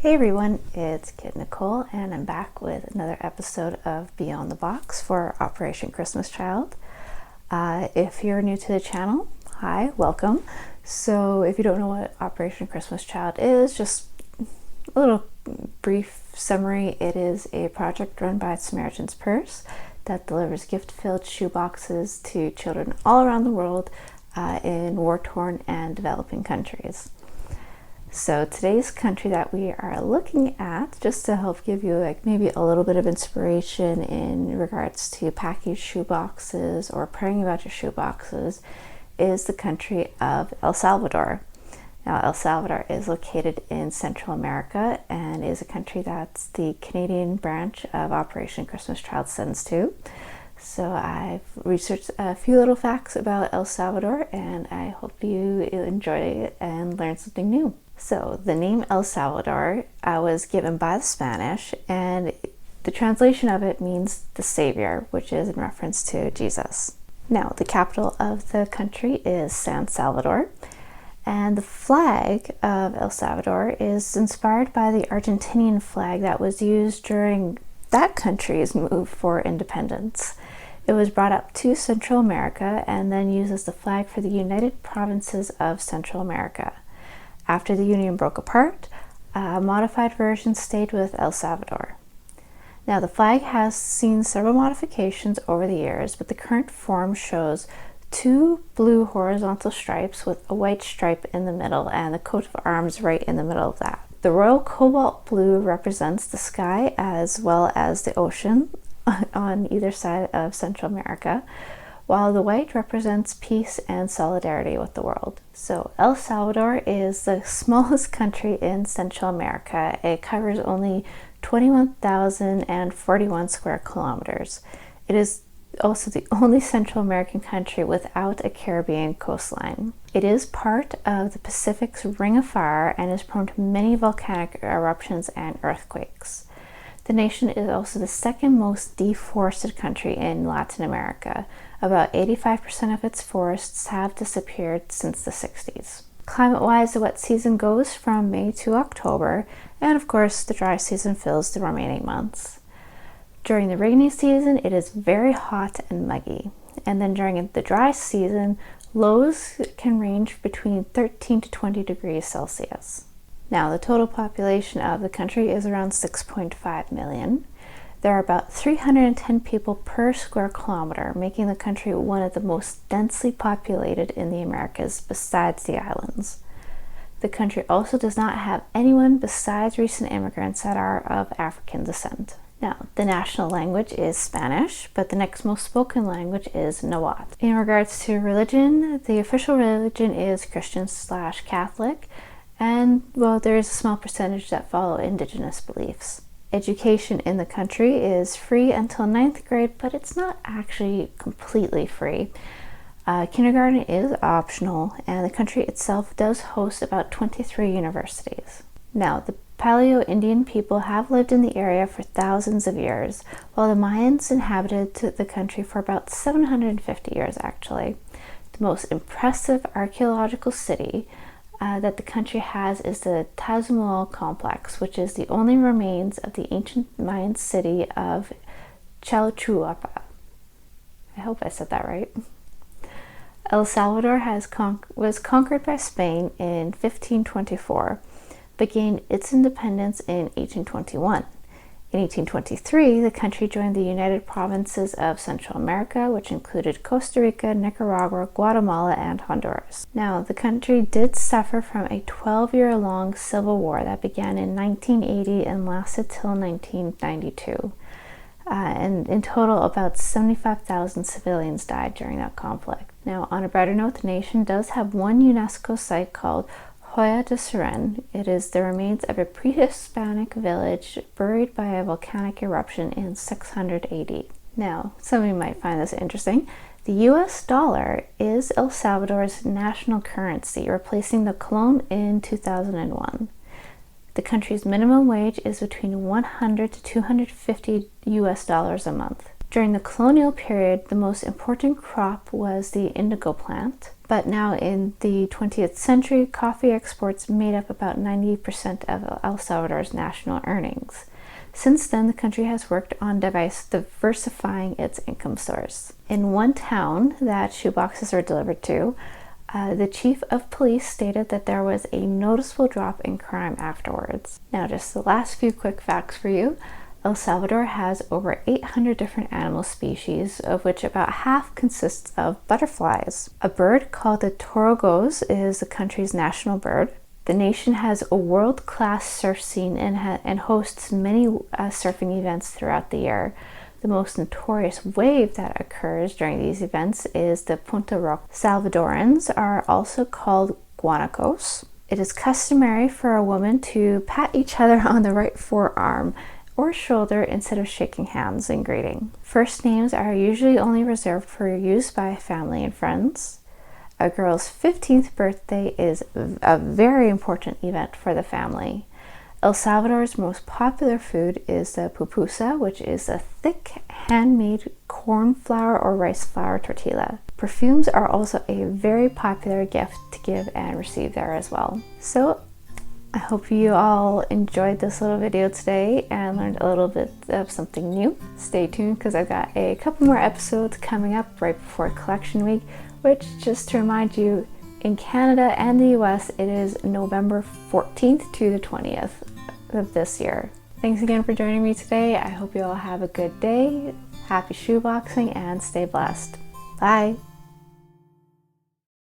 Hey everyone, it's Kit.Nicole and I'm back with another episode of Beyond the Box for Operation Christmas Child. If you're new to the channel, hi, welcome. So if you don't know what Operation Christmas Child is, just a little brief summary. It is a project run by Samaritan's Purse that delivers gift-filled shoeboxes to children all around the world in war-torn and developing countries. So today's country that we are looking at, just to help give you maybe a little bit of inspiration in regards to packing shoeboxes or praying about your shoeboxes, is the country of El Salvador. Now, El Salvador is located in Central America and is a country that's the Canadian branch of Operation Christmas Child sends to. So I've researched a few little facts about El Salvador and I hope you enjoy it and learn something new. So the name El Salvador was given by the Spanish, and the translation of it means the Savior, which is in reference to Jesus. Now, the capital of the country is San Salvador, and the flag of El Salvador is inspired by the Argentinian flag that was used during that country's move for independence. It was brought up to Central America and then used as the flag for the United Provinces of Central America. After the Union broke apart, a modified version stayed with El Salvador. Now, the flag has seen several modifications over the years, but the current form shows two blue horizontal stripes with a white stripe in the middle and the coat of arms right in the middle of that. The royal cobalt blue represents the sky as well as the ocean on either side of Central America, while the white represents peace and solidarity with the world. So El Salvador is the smallest country in Central America. It covers only 21,041 square kilometers. It is also the only Central American country without a Caribbean coastline. It is part of the Pacific's Ring of Fire and is prone to many volcanic eruptions and earthquakes. The nation is also the second most deforested country in Latin America. About 85% of its forests have disappeared since the 60s. Climate-wise, the wet season goes from May to October, and of course, the dry season fills the remaining months. During the rainy season, it is very hot and muggy. And then during the dry season, lows can range between 13 to 20 degrees Celsius. Now, the total population of the country is around 6.5 million. There are about 310 people per square kilometer, making the country one of the most densely populated in the Americas besides the islands. The country also does not have anyone besides recent immigrants that are of African descent. Now, the national language is Spanish, but the next most spoken language is Nahuatl. In regards to religion, the official religion is Christian/Catholic, and, well, there is a small percentage that follow indigenous beliefs. Education in the country is free until 9th grade, but it's not actually completely free. Kindergarten is optional, and the country itself does host about 23 universities. Now, the Paleo-Indian people have lived in the area for thousands of years, while the Mayans inhabited the country for about 750 years, actually. The most impressive archaeological city that the country has is the Tazumal complex, which is the only remains of the ancient Mayan city of Chalchuapa. I hope I said that right. El Salvador was conquered by Spain in 1524, but gained its independence in 1821. In 1823, the country joined the United Provinces of Central America, which included Costa Rica, Nicaragua, Guatemala, and Honduras. Now, the country did suffer from a 12-year-long civil war that began in 1980 and lasted till 1992. And in total, about 75,000 civilians died during that conflict. Now, on a brighter note, the nation does have one UNESCO site called Hoya de Suren. It is the remains of a pre-Hispanic village buried by a volcanic eruption in 600 AD. Now, some of you might find this interesting. The US dollar is El Salvador's national currency, replacing the colon in 2001. The country's minimum wage is between $100 to $250 US a month. During the colonial period, the most important crop was the indigo plant, but now in the 20th century, coffee exports made up about 90% of El Salvador's national earnings. Since then, the country has worked on diversifying its income source. In one town that shoeboxes are delivered to, the chief of police stated that there was a noticeable drop in crime afterwards. Now, just the last few quick facts for you. El Salvador has over 800 different animal species, of which about half consists of butterflies. A bird called the torogos is the country's national bird. The nation has a world-class surf scene and hosts many surfing events throughout the year. The most notorious wave that occurs during these events is the Punta Rock. Salvadorans are also called guanacos. It is customary for a woman to pat each other on the right forearm or shoulder instead of shaking hands in greeting. First names are usually only reserved for use by family and friends. A girl's 15th birthday is a very important event for the family. El Salvador's most popular food is the pupusa, which is a thick, handmade corn flour or rice flour tortilla. Perfumes are also a very popular gift to give and receive there as well. So I hope you all enjoyed this little video today and learned a little bit of something new. Stay tuned because I've got a couple more episodes coming up right before collection week, which, just to remind you, in Canada and the US, it is November 14th to the 20th of this year. Thanks again for joining me today. I hope you all have a good day, happy shoeboxing, and stay blessed. Bye!